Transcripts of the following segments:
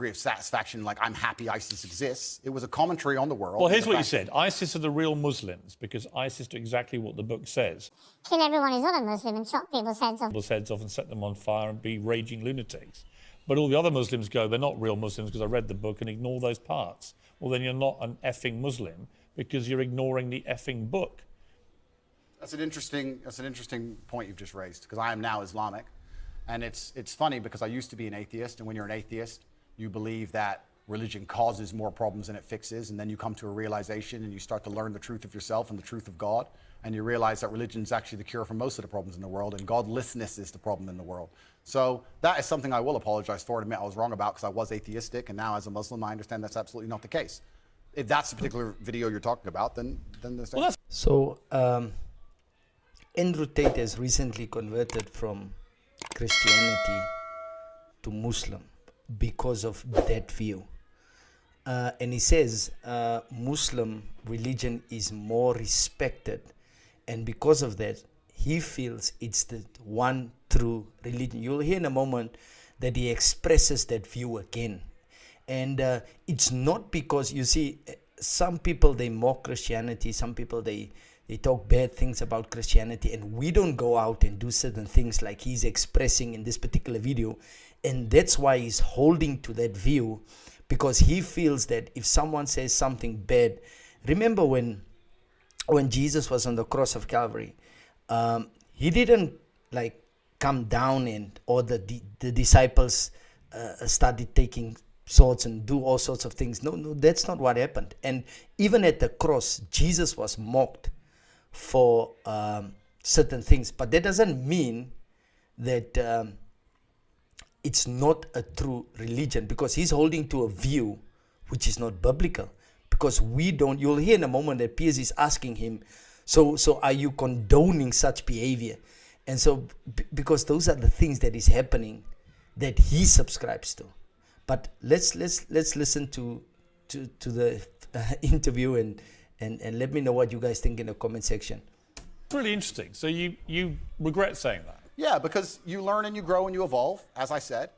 degree of satisfaction, like I'm happy ISIS exists. It was a commentary on the world. Well, here's what you said. ISIS are the real Muslims because ISIS do exactly what the book says. Kill everyone who's not a Muslim and chop people's heads off. People's heads off and set them on fire and be raging lunatics. But all the other Muslims go, they're not real Muslims because I read the book, and ignore those parts. Well, then you're not an effing Muslim because you're ignoring the effing book. That's an interesting point you've just raised, because I am now Islamic. And it's funny because I used to be an atheist, and when you're an atheist, you believe that religion causes more problems than it fixes, and then you come to a realization and you start to learn the truth of yourself and the truth of God, and you realize that religion is actually the cure for most of the problems in the world, and godlessness is the problem in the world. So that is something I will apologize for and admit I was wrong about, because I was atheistic, and now as a Muslim I understand that's absolutely not the case. If that's the particular video you're talking about, then there's Well, So Andrew Tate has recently converted from Christianity to Muslim because of that view. And he says Muslim religion is more respected, and because of that he feels it's the one true religion. You'll hear in a moment that he expresses that view again. And it's not because, you see, some people, they mock Christianity, some people, they talk bad things about Christianity, and we don't go out and do certain things like he's expressing in this particular video. And that's why he's holding to that view, because he feels that if someone says something bad, remember when Jesus was on the cross of Calvary, he didn't like come down and, or the disciples started taking swords and do all sorts of things. No, that's not what happened. And even at the cross, Jesus was mocked for certain things, but that doesn't mean that it's not a true religion, because he's holding to a view which is not biblical. Because we don't, you'll hear in a moment that Piers is asking him, so are you condoning such behavior? And so because those are the things that is happening that he subscribes to. But let's listen to the interview and let me know what you guys think in the comment section. It's really interesting. So you regret saying that? Yeah, because you learn and you grow and you evolve, as I said.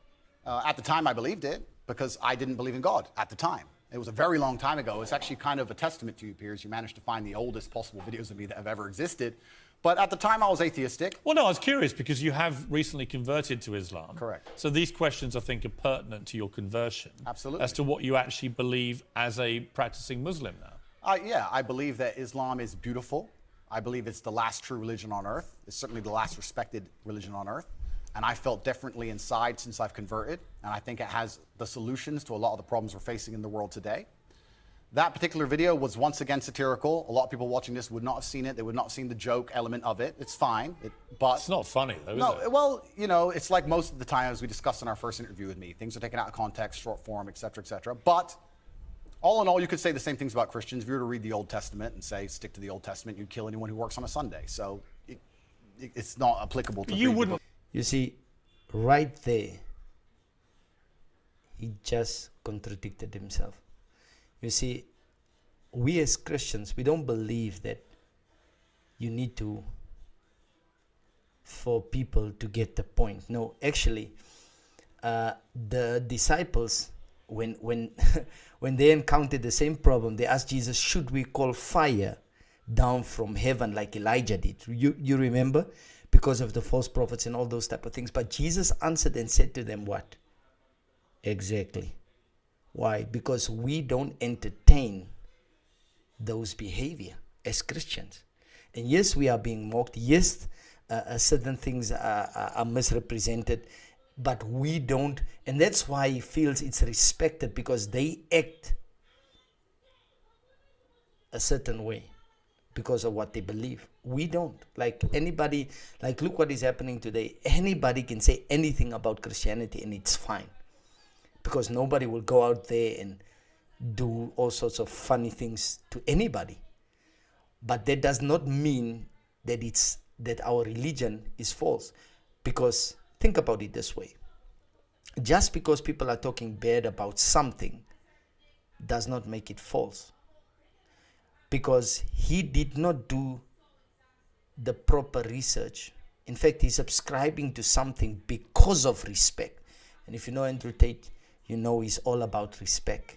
At the time I believed it, because I didn't believe in God at the time. It was a very long time ago. It's actually kind of a testament to you, Piers. You managed to find the oldest possible videos of me that have ever existed. But at the time I was atheistic. Well, no, I was curious because you have recently converted to Islam. Correct. So these questions, I think, are pertinent to your conversion. Absolutely. As to what you actually believe as a practicing Muslim now. Yeah, I believe that Islam is beautiful. I believe it's the last true religion on earth. It's certainly the last respected religion on earth. And I felt differently inside since I've converted. And I think it has the solutions to a lot of the problems we're facing in the world today. That particular video was once again satirical. A lot of people watching this would not have seen it. They would not have seen the joke element of it. It's fine. But it's not funny, though, is it? Well, you know, it's like most of the time, as we discussed in our first interview with me. Things are taken out of context, short form, et cetera, et cetera. But all in all, you could say the same things about Christians. If you were to read the Old Testament and say, stick to the Old Testament, you'd kill anyone who works on a Sunday. So it's not applicable to you wouldn't. You see, right there, he just contradicted himself. You see, we as Christians, we don't believe that you need to, for people to get the point. No, actually, the disciples, when when they encountered the same problem, they asked Jesus, should we call fire down from heaven like Elijah did? You remember? Because of the false prophets and all those type of things. But Jesus answered and said to them what? Exactly. Why? Because we don't entertain those behavior as Christians. And yes, we are being mocked. Yes, certain things are misrepresented, but we don't. And that's why he feels it's respected, because they act a certain way because of what they believe. We don't. Like anybody, like look what is happening today. Anybody can say anything about Christianity and it's fine, because nobody will go out there and do all sorts of funny things to anybody. But that does not mean that our religion is false. Because think about it this way. Just because people are talking bad about something does not make it false. Because he did not do the proper research. In fact, he's subscribing to something because of respect. And if you know Andrew Tate, you know he's all about respect.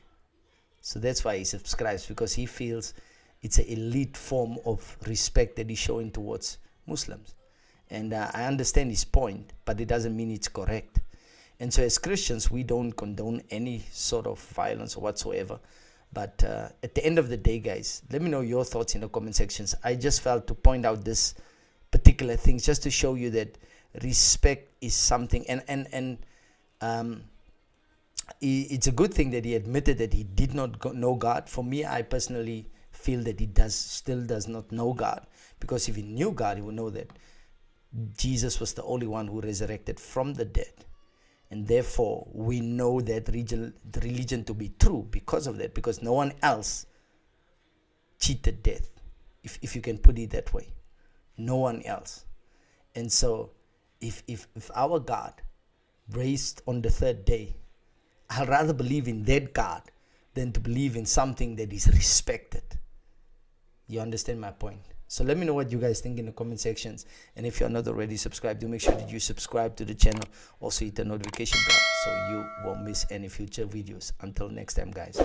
So that's why he subscribes, because he feels it's an elite form of respect that he's showing towards Muslims. And I understand his point, but it doesn't mean it's correct. And so as Christians, we don't condone any sort of violence or whatsoever. But at the end of the day, guys, let me know your thoughts in the comment sections. I just felt to point out this particular things just to show you that respect is something. And it's a good thing that he admitted that he did not know God. For me, I personally feel that he still does not know God, because if he knew God, he would know that Jesus was the only one who resurrected from the dead. And therefore, we know that the religion to be true because of that, because no one else cheated death, if you can put it that way. No one else. And so, if our God raised on the third day, I'd rather believe in that God than to believe in something that is respected. You understand my point? So let me know what you guys think in the comment sections. And if you're not already subscribed, do make sure that you subscribe to the channel. Also hit the notification bell so you won't miss any future videos. Until next time, guys.